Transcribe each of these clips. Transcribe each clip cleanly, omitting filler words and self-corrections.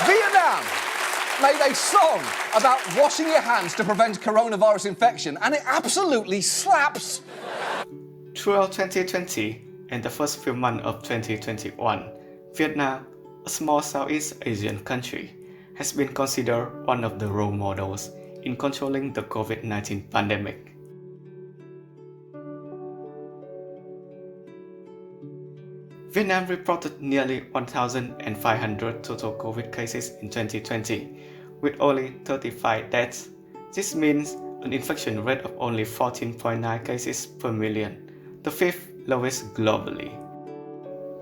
Vietnam made a song about washing your hands to prevent coronavirus infection, and it absolutely slaps. Throughout 2020 and the first few months of 2021, Vietnam, a small Southeast Asian country, has been considered one of the role models in controlling the COVID-19 pandemic. Vietnam reported nearly 1,500 total COVID cases in 2020, with only 35 deaths. This means an infection rate of only 14.9 cases per million, the fifth lowest globally.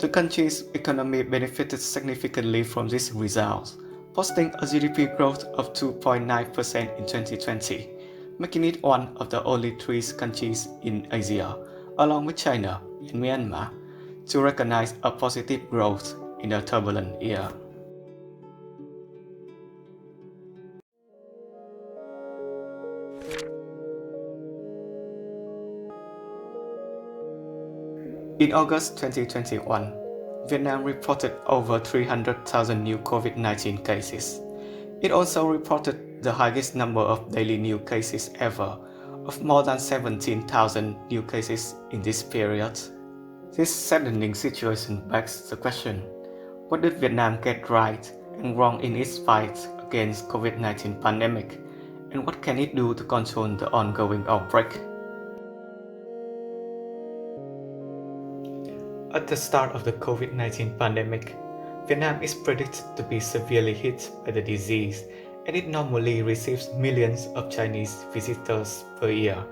The country's economy benefited significantly from these results, posting a GDP growth of 2.9% in 2020, making it one of the only three countries in Asia, along with China and Myanmar, to recognize a positive growth in a turbulent year. In August 2021, Vietnam reported over 300,000 new COVID-19 cases. It also reported the highest number of daily new cases ever, of more than 17,000 new cases in this period. This saddening situation begs the question, what did Vietnam get right and wrong in its fight against COVID-19 pandemic, and what can it do to control the ongoing outbreak? At the start of the COVID-19 pandemic, Vietnam is predicted to be severely hit by the disease, and it normally receives millions of Chinese visitors per year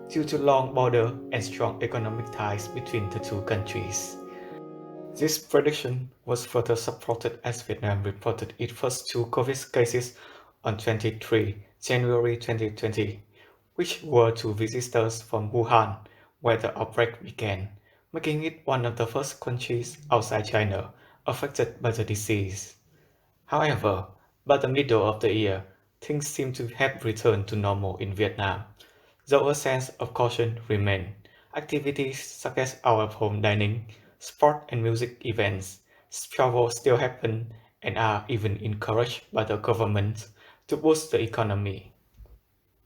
due to long border and strong economic ties between the two countries. This prediction was further supported as Vietnam reported its first two COVID cases on 23 January 2020, which were two visitors from Wuhan, where the outbreak began, making it one of the first countries outside China affected by the disease. However, by the middle of the year, things seem to have returned to normal in Vietnam, though a sense of caution remained. Activities such as out-of-home dining, sport and music events, travel still happen and are even encouraged by the government to boost the economy.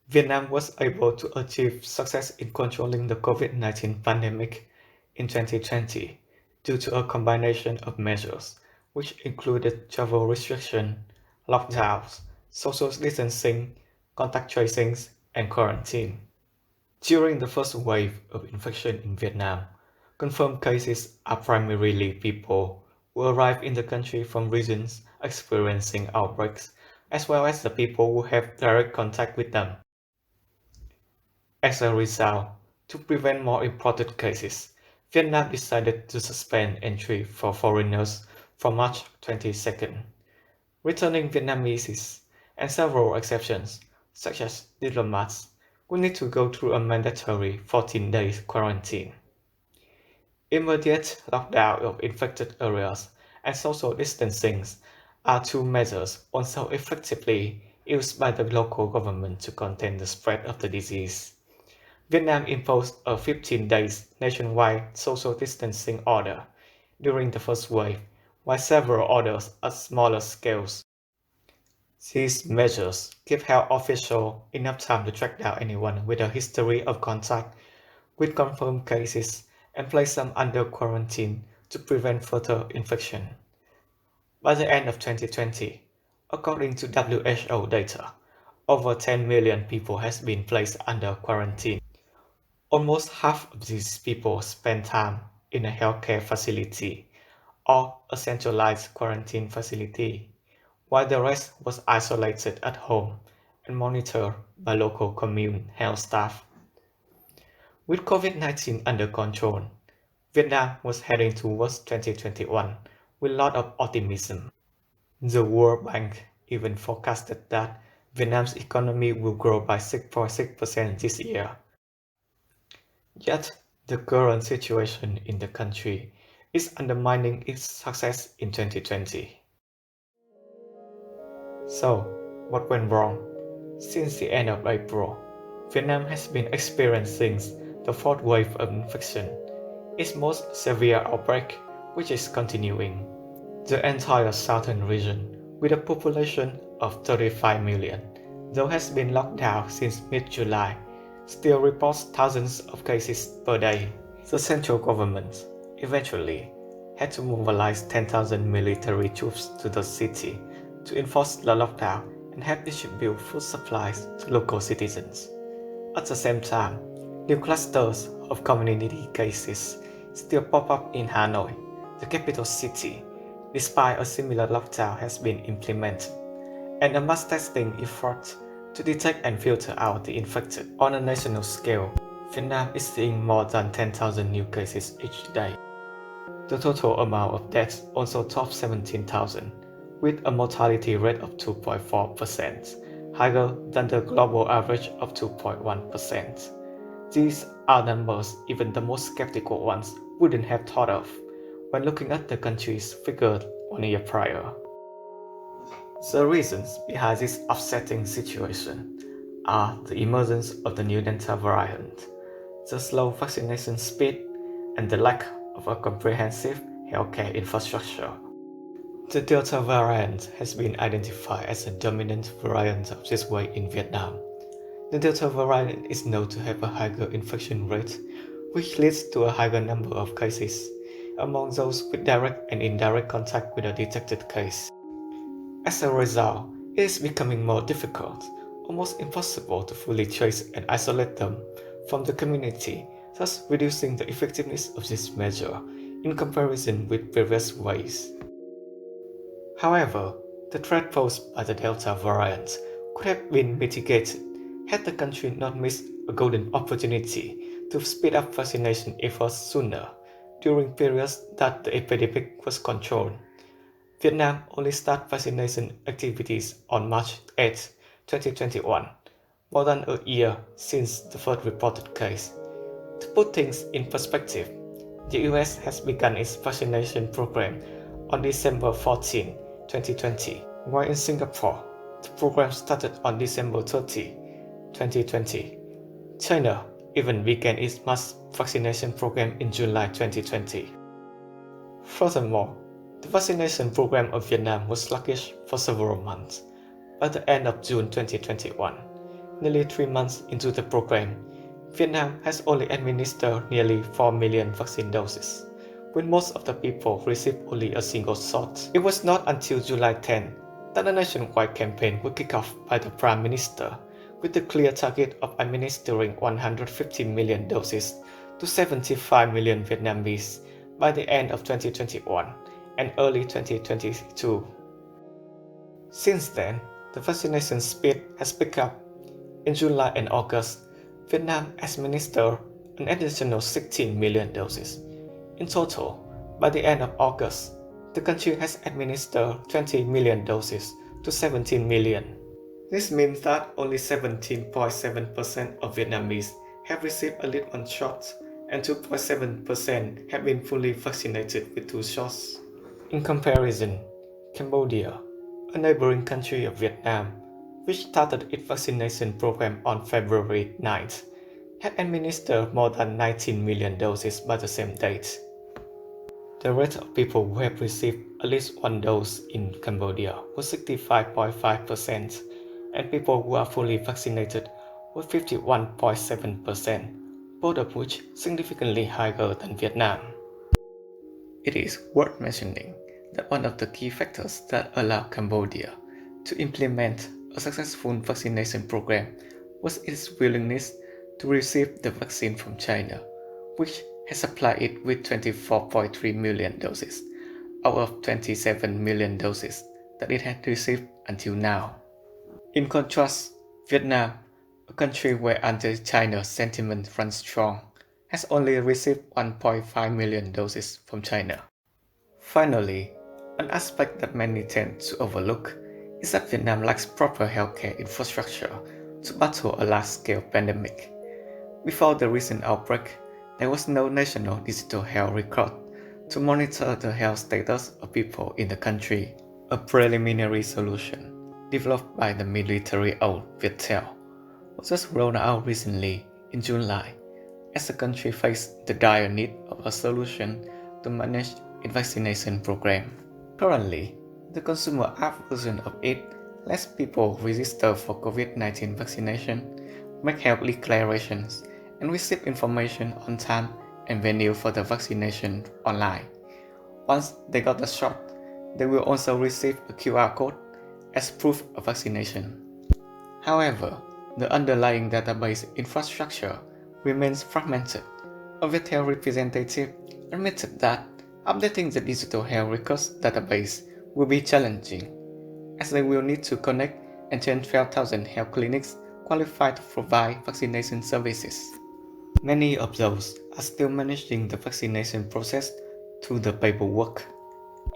Vietnam was able to achieve success in controlling the COVID-19 pandemic in 2020 due to a combination of measures, which included travel restriction, lockdowns, social distancing, contact tracing, and quarantine. During the first wave of infection in Vietnam, confirmed cases are primarily people who arrive in the country from regions experiencing outbreaks, as well as the people who have direct contact with them. As a result, to prevent more imported cases, Vietnam decided to suspend entry for foreigners from March 22nd. Returning Vietnamese and several exceptions, such as diplomats, will need to go through a mandatory 14-day quarantine. Immediate lockdown of infected areas and social distancing are two measures also effectively used by the local government to contain the spread of the disease. Vietnam imposed a 15 days nationwide social distancing order during the first wave, while several others at smaller scales. These measures give health officials enough time to track down anyone with a history of contact with confirmed cases and place them under quarantine to prevent further infection. By the end of 2020, according to WHO data, over 10 million people has been placed under quarantine. Almost half of these people spend time in a healthcare facility or a centralized quarantine facility, while the rest was isolated at home and monitored by local commune health staff. With COVID-19 under control, Vietnam was heading towards 2021 with a lot of optimism. The World Bank even forecasted that Vietnam's economy will grow by 6.6% this year. Yet, the current situation in the country is undermining its success in 2020. So, what went wrong? Since the end of April, Vietnam has been experiencing the fourth wave of infection, its most severe outbreak, which is continuing. The entire southern region, with a population of 35 million, though has been locked down since mid-July, still reports thousands of cases per day. The central government eventually had to mobilize 10,000 military troops to the city to enforce the lockdown and have distributed food supplies to local citizens. At the same time, new clusters of community cases still pop up in Hanoi, the capital city, despite a similar lockdown has been implemented, and a mass testing effort to detect and filter out the infected. On a national scale, Vietnam is seeing more than 10,000 new cases each day. The total amount of deaths also topped 17,000, with a mortality rate of 2.4%, higher than the global average of 2.1%. These are numbers even the most skeptical ones wouldn't have thought of when looking at the country's figure 1 year prior. The reasons behind this upsetting situation are the emergence of the new Delta variant, the slow vaccination speed, and the lack of a comprehensive healthcare infrastructure. The Delta variant has been identified as a dominant variant of this wave in Vietnam. The Delta variant is known to have a higher infection rate, which leads to a higher number of cases among those with direct and indirect contact with a detected case. As a result, it is becoming more difficult, almost impossible to fully trace and isolate them from the community, thus reducing the effectiveness of this measure in comparison with previous waves. However, the threat posed by the Delta variant could have been mitigated had the country not missed a golden opportunity to speed up vaccination efforts sooner during periods that the epidemic was controlled. Vietnam only started vaccination activities on March 8, 2021, more than a year since the first reported case. To put things in perspective, the US has begun its vaccination program on December 14, 2020, while in Singapore, the program started on December 30, 2020. China even began its mass vaccination program in July 2020. Furthermore, the vaccination program of Vietnam was sluggish for several months. By the end of June 2021, nearly 3 months into the program, Vietnam has only administered nearly 4 million vaccine doses, when most of the people received only a single shot. It was not until July 10 that a nationwide campaign was kicked off by the Prime Minister with the clear target of administering 150 million doses to 75 million Vietnamese by the end of 2021 and early 2022. Since then, the vaccination speed has picked up. In July and August, Vietnam administered an additional 16 million doses. In total, by the end of August, the country has administered 20 million doses to 17 million. This means that only 17.7% of Vietnamese have received at least one shot, and 2.7% have been fully vaccinated with 2 shots. In comparison, Cambodia, a neighboring country of Vietnam, which started its vaccination program on February 9th, had administered more than 19 million doses by the same date. The rate of people who have received at least one dose in Cambodia was 65.5%, and people who are fully vaccinated was 51.7%, both of which significantly higher than Vietnam. It is worth mentioning that one of the key factors that allowed Cambodia to implement a successful vaccination program was its willingness to receive the vaccine from China, which has supplied it with 24.3 million doses out of 27 million doses that it had received until now. In contrast, Vietnam, a country where anti-China sentiment runs strong, has only received 1.5 million doses from China. Finally, an aspect that many tend to overlook is that Vietnam lacks proper healthcare infrastructure to battle a large-scale pandemic. Before the recent outbreak, there was no national digital health record to monitor the health status of people in the country. A preliminary solution developed by the military-owned Viettel was just rolled out recently in July as the country faced the dire need of a solution to manage its vaccination program. Currently, the consumer app version of it lets people register for COVID-19 vaccination, make health declarations, and receive information on time and venue for the vaccination online. Once they got the shot, they will also receive a QR code as proof of vaccination. However, the underlying database infrastructure remains fragmented. A Vitel representative admitted that updating the digital health records database will be challenging, as they will need to connect and train 12,000 health clinics qualified to provide vaccination services. Many of those are still managing the vaccination process through the paperwork.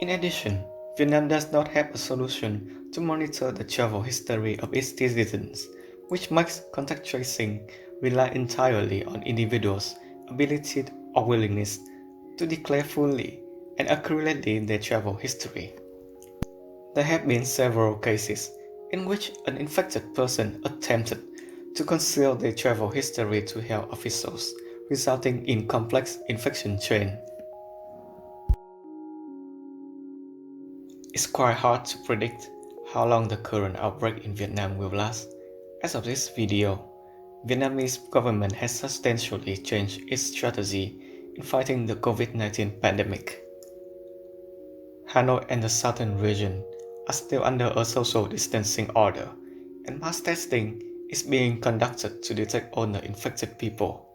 In addition, Vietnam does not have a solution to monitor the travel history of its citizens, which makes contact tracing rely entirely on individuals' ability or willingness to declare fully and accurately their travel history. There have been several cases in which an infected person attempted to conceal their travel history to health officials, resulting in complex infection chain. It's quite hard to predict how long the current outbreak in Vietnam will last. As of this video, Vietnamese government has substantially changed its strategy in fighting the COVID-19 pandemic. Hanoi and the southern region are still under a social distancing order, and mass testing is being conducted to detect all the infected people.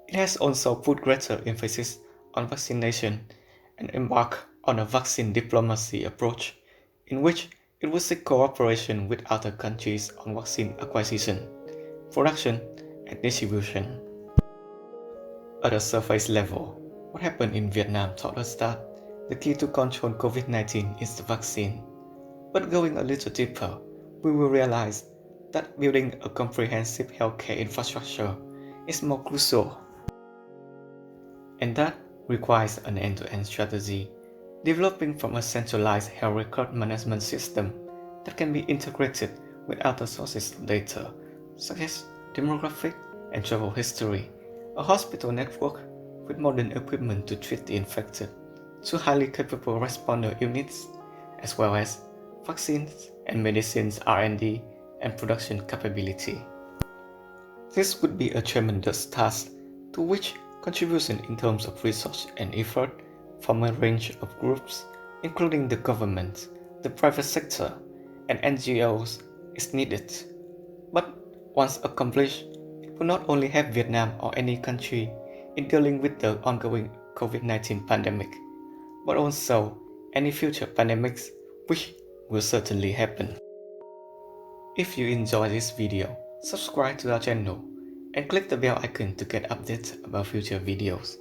It has also put greater emphasis on vaccination and embarked on a vaccine diplomacy approach, in which it will seek cooperation with other countries on vaccine acquisition, production, and distribution. At a surface level, what happened in Vietnam taught us that the key to control COVID-19 is the vaccine. But going a little deeper, we will realize that building a comprehensive healthcare infrastructure is more crucial. And that requires an end-to-end strategy, developing from a centralized health record management system that can be integrated with other sources of data, such as demographic and travel history, a hospital network with modern equipment to treat the infected, to highly capable responder units, as well as vaccines and medicines R&D and production capability. This would be a tremendous task to which contribution in terms of resource and effort from a range of groups, including the government, the private sector, and NGOs, is needed. But once accomplished, it will not only help Vietnam or any country in dealing with the ongoing COVID-19 pandemic, but also any future pandemics which will certainly happen. If you enjoyed this video, subscribe to our channel and click the bell icon to get updates about future videos.